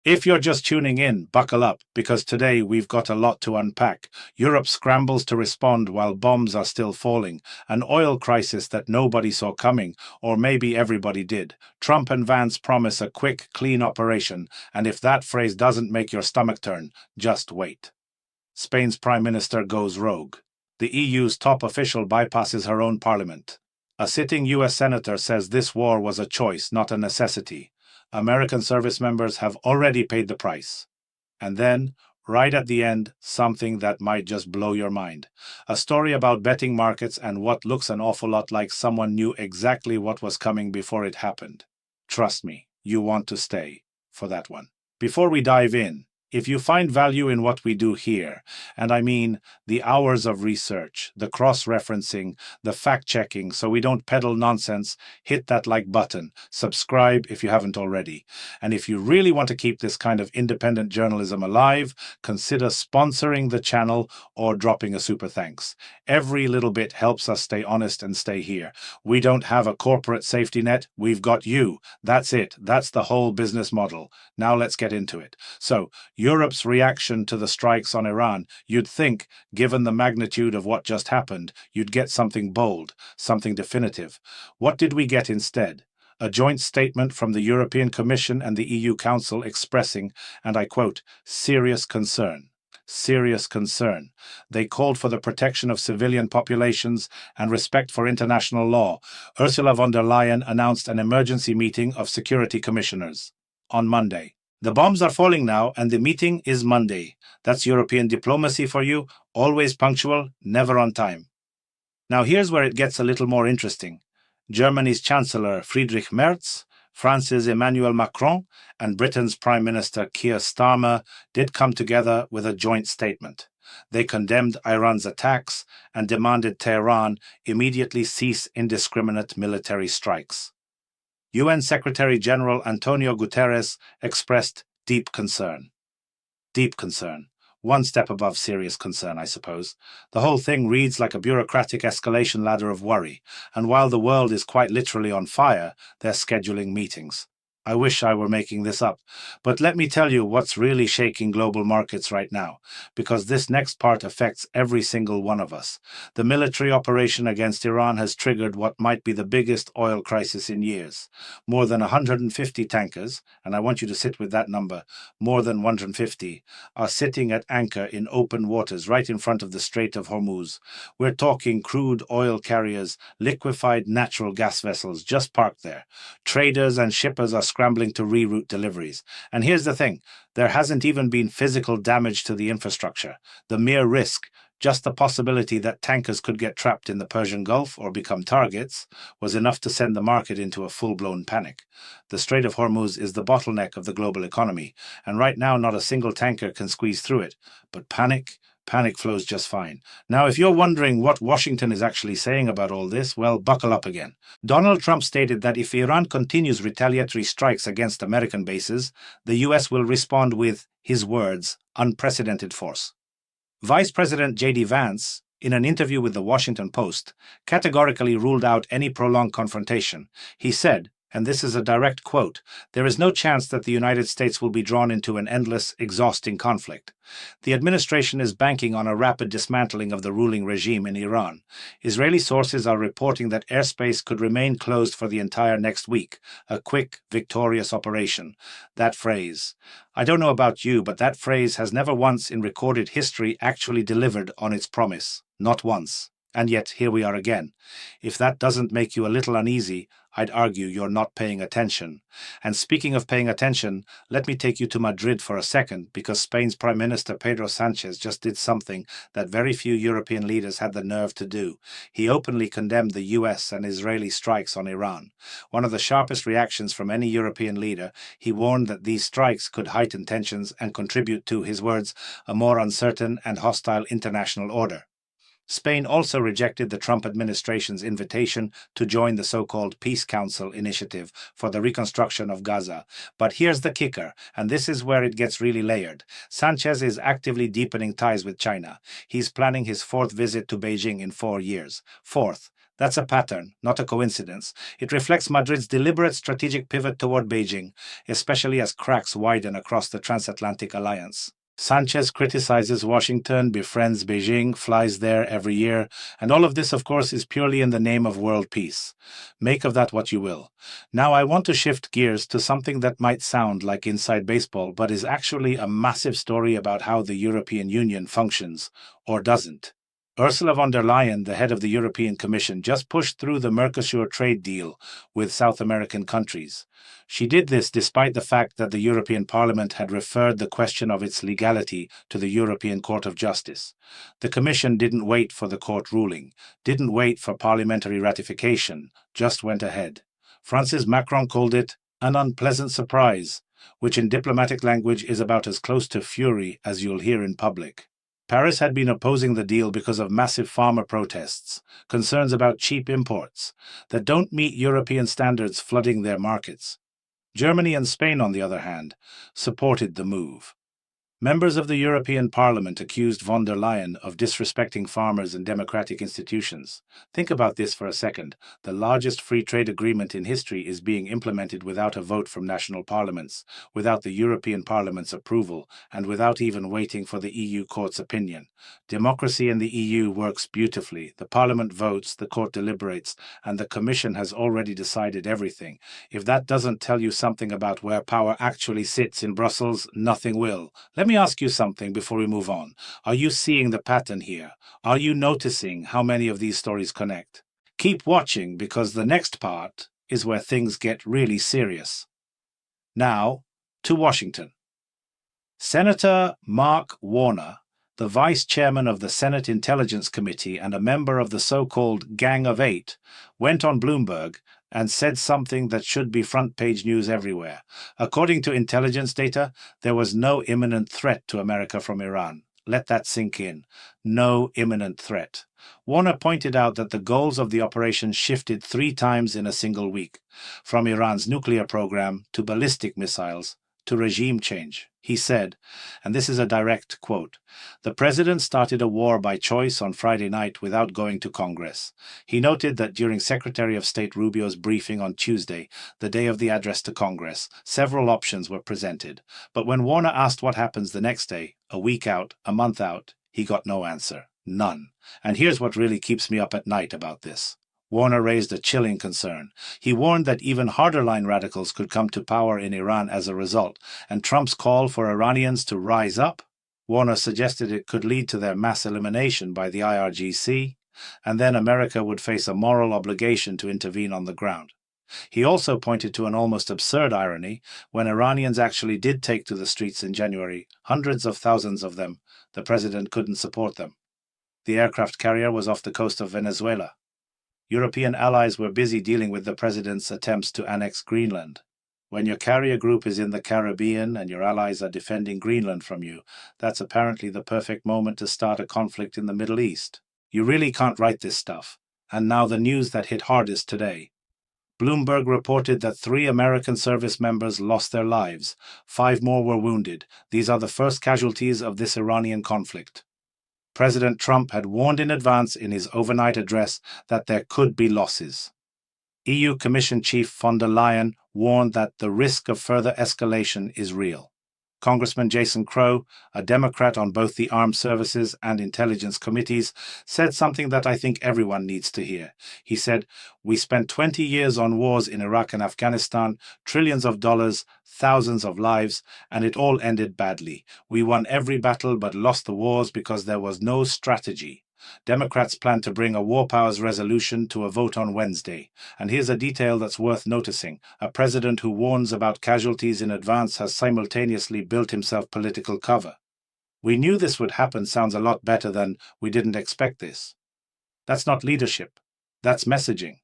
If you're just tuning in, buckle up, because today we've got a lot to unpack. Europe scrambles to respond while bombs are still falling, an oil crisis that nobody saw coming, or maybe everybody did. Trump and Vance promise a quick, clean operation, and if that phrase doesn't make your stomach turn, just wait. Spain's Prime Minister goes rogue. The EU's top official bypasses her own parliament. A sitting US senator says this war was a choice, not a necessity. American service members have already paid the price. And then, right at the end, something that might just blow your mind. A story about betting markets and what looks an awful lot like someone knew exactly what was coming before it happened. Trust me, you want to stay for that one. Before we dive in, if you find value in what we do here, and I mean the hours of research, the cross-referencing, the fact-checking so we don't peddle nonsense, hit that like button, subscribe if you haven't already. And if you really want to keep this kind of independent journalism alive, consider sponsoring the channel or dropping a super thanks. Every little bit helps us stay honest and stay here. We don't have a corporate safety net, we've got you. That's it, that's the whole business model. Now let's get into it. So, Europe's reaction to the strikes on Iran, you'd think, given the magnitude of what just happened, you'd get something bold, something definitive. What did we get instead? A joint statement from the European Commission and the EU Council expressing, and I quote, serious concern. Serious concern. They called for the protection of civilian populations and respect for international law. Ursula von der Leyen announced an emergency meeting of security commissioners on Monday. The bombs are falling now, and the meeting is Monday. That's European diplomacy for you, always punctual, never on time. Now here's where it gets a little more interesting. Germany's Chancellor Friedrich Merz, France's Emmanuel Macron, and Britain's Prime Minister Keir Starmer did come together with a joint statement. They condemned Iran's attacks and demanded Tehran immediately cease indiscriminate military strikes. UN Secretary-General Antonio Guterres expressed deep concern. Deep concern. One step above serious concern, I suppose. The whole thing reads like a bureaucratic escalation ladder of worry, and while the world is quite literally on fire, they're scheduling meetings. I wish I were making this up, but let me tell you what's really shaking global markets right now, because this next part affects every single one of us. The military operation against Iran has triggered what might be the biggest oil crisis in years. More than 150 tankers, and I want you to sit with that number, more than 150, are sitting at anchor in open waters right in front of the Strait of Hormuz. We're talking crude oil carriers, liquefied natural gas vessels just parked there. Traders and shippers are scrambling to reroute deliveries. And here's the thing, there hasn't even been physical damage to the infrastructure. The mere risk, just the possibility that tankers could get trapped in the Persian Gulf or become targets, was enough to send the market into a full-blown panic. The Strait of Hormuz is the bottleneck of the global economy, and right now not a single tanker can squeeze through it. But panic flows just fine. Now, if you're wondering what Washington is actually saying about all this, well, buckle up again. Donald Trump stated that if Iran continues retaliatory strikes against American bases, the US will respond with, his words, unprecedented force. Vice President J.D. Vance, in an interview with the Washington Post, categorically ruled out any prolonged confrontation. He said, and this is a direct quote, "There is no chance that the United States will be drawn into an endless, exhausting conflict. The administration is banking on a rapid dismantling of the ruling regime in Iran. Israeli sources are reporting that airspace could remain closed for the entire next week, a quick, victorious operation." That phrase. I don't know about you, but that phrase has never once in recorded history actually delivered on its promise. Not once. And yet, here we are again. If that doesn't make you a little uneasy, I'd argue you're not paying attention. And speaking of paying attention, let me take you to Madrid for a second, because Spain's Prime Minister Pedro Sánchez just did something that very few European leaders had the nerve to do. He openly condemned the US and Israeli strikes on Iran. One of the sharpest reactions from any European leader, he warned that these strikes could heighten tensions and contribute to, his words, a more uncertain and hostile international order. Spain also rejected the Trump administration's invitation to join the so-called Peace Council initiative for the reconstruction of Gaza. But here's the kicker, and this is where it gets really layered. Sánchez is actively deepening ties with China. He's planning his fourth visit to Beijing in 4 years. Fourth. That's a pattern, not a coincidence. It reflects Madrid's deliberate strategic pivot toward Beijing, especially as cracks widen across the transatlantic alliance. Sanchez criticizes Washington, befriends Beijing, flies there every year, and all of this, of course, is purely in the name of world peace. Make of that what you will. Now I want to shift gears to something that might sound like inside baseball, but is actually a massive story about how the European Union functions, or doesn't. Ursula von der Leyen, the head of the European Commission, just pushed through the Mercosur trade deal with South American countries. She did this despite the fact that the European Parliament had referred the question of its legality to the European Court of Justice. The Commission didn't wait for the court ruling, didn't wait for parliamentary ratification, just went ahead. Francis Macron called it an unpleasant surprise, which in diplomatic language is about as close to fury as you'll hear in public. Paris had been opposing the deal because of massive farmer protests, concerns about cheap imports that don't meet European standards flooding their markets. Germany and Spain, on the other hand, supported the move. Members of the European Parliament accused von der Leyen of disrespecting farmers and democratic institutions. Think about this for a second. The largest free trade agreement in history is being implemented without a vote from national parliaments, without the European Parliament's approval, and without even waiting for the EU Court's opinion. Democracy in the EU works beautifully. The Parliament votes, the Court deliberates, and the Commission has already decided everything. If that doesn't tell you something about where power actually sits in Brussels, nothing will. Let me ask you something before we move on. Are you seeing the pattern here? Are you noticing how many of these stories connect? Keep watching, because the next part is where things get really serious. Now, to Washington. Senator Mark Warner, the vice chairman of the Senate Intelligence Committee and a member of the so-called Gang of Eight, went on Bloomberg and said something that should be front-page news everywhere. According to intelligence data, there was no imminent threat to America from Iran. Let that sink in. No imminent threat. Warner pointed out that the goals of the operation shifted 3 times in a single week, from Iran's nuclear program to ballistic missiles to regime change. He said, and this is a direct quote, "The president started a war by choice on Friday night without going to Congress." He noted that during Secretary of State Rubio's briefing on Tuesday, the day of the address to Congress, several options were presented. But when Warner asked what happens the next day, a week out, a month out, he got no answer. None. And here's what really keeps me up at night about this. Warner raised a chilling concern. He warned that even harder-line radicals could come to power in Iran as a result, and Trump's call for Iranians to rise up? Warner suggested it could lead to their mass elimination by the IRGC, and then America would face a moral obligation to intervene on the ground. He also pointed to an almost absurd irony. When Iranians actually did take to the streets in January, hundreds of thousands of them, the president couldn't support them. The aircraft carrier was off the coast of Venezuela. European allies were busy dealing with the president's attempts to annex Greenland. When your carrier group is in the Caribbean and your allies are defending Greenland from you, that's apparently the perfect moment to start a conflict in the Middle East. You really can't write this stuff. And now the news that hit hardest today. Bloomberg reported that 3 American service members lost their lives. 5 more were wounded. These are the first casualties of this Iranian conflict. President Trump had warned in advance in his overnight address that there could be losses. EU Commission Chief von der Leyen warned that the risk of further escalation is real. Congressman Jason Crow, a Democrat on both the Armed Services and Intelligence Committees, said something that I think everyone needs to hear. He said, "We spent 20 years on wars in Iraq and Afghanistan, trillions of dollars, thousands of lives, and it all ended badly. We won every battle but lost the wars because there was no strategy." Democrats plan to bring a war powers resolution to a vote on Wednesday. And here's a detail that's worth noticing. A president who warns about casualties in advance has simultaneously built himself political cover. "We knew this would happen" sounds a lot better than "we didn't expect this." That's not leadership. That's messaging.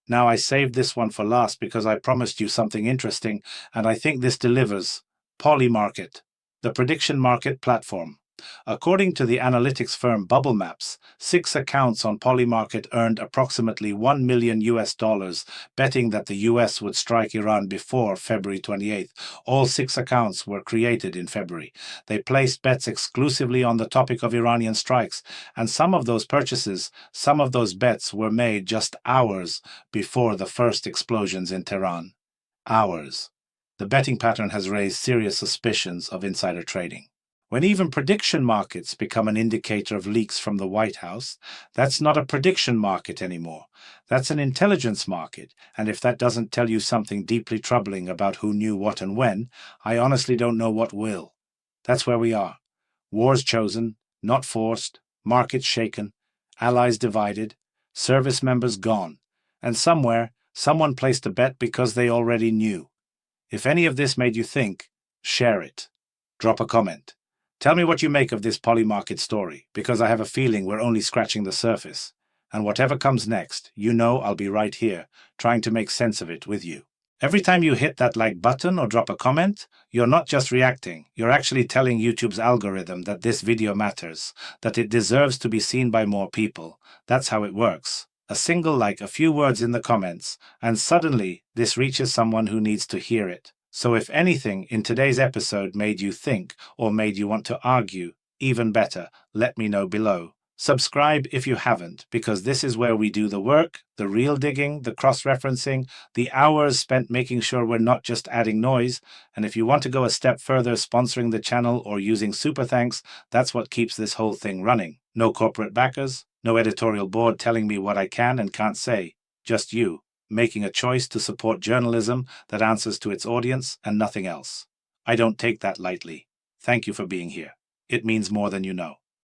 Now I saved this one for last because I promised you something interesting, and I think this delivers. Polymarket, the prediction market platform. According to the analytics firm Bubble Maps, 6 accounts on Polymarket earned approximately $1 million betting that the US would strike Iran before February 28th. All 6 accounts were created in February. They placed bets exclusively on the topic of Iranian strikes, and some of those bets were made just hours before the first explosions in Tehran. Hours. The betting pattern has raised serious suspicions of insider trading. When even prediction markets become an indicator of leaks from the White House, that's not a prediction market anymore. That's an intelligence market, and if that doesn't tell you something deeply troubling about who knew what and when, I honestly don't know what will. That's where we are. Wars chosen, not forced, markets shaken, allies divided, service members gone, and somewhere, someone placed a bet because they already knew. If any of this made you think, share it. Drop a comment. Tell me what you make of this Polymarket story, because I have a feeling we're only scratching the surface. And whatever comes next, you know I'll be right here, trying to make sense of it with you. Every time you hit that like button or drop a comment, you're not just reacting, you're actually telling YouTube's algorithm that this video matters, that it deserves to be seen by more people. That's how it works. A single like, a few words in the comments, and suddenly this reaches someone who needs to hear it. So if anything in today's episode made you think or made you want to argue, even better, let me know below. Subscribe if you haven't, because this is where we do the work, the real digging, the cross-referencing, the hours spent making sure we're not just adding noise. And if you want to go a step further, sponsoring the channel or using super thanks, that's what keeps this whole thing running. No corporate backers, no editorial board telling me what I can and can't say. Just you, making a choice to support journalism that answers to its audience and nothing else. I don't take that lightly. Thank you for being here. It means more than you know.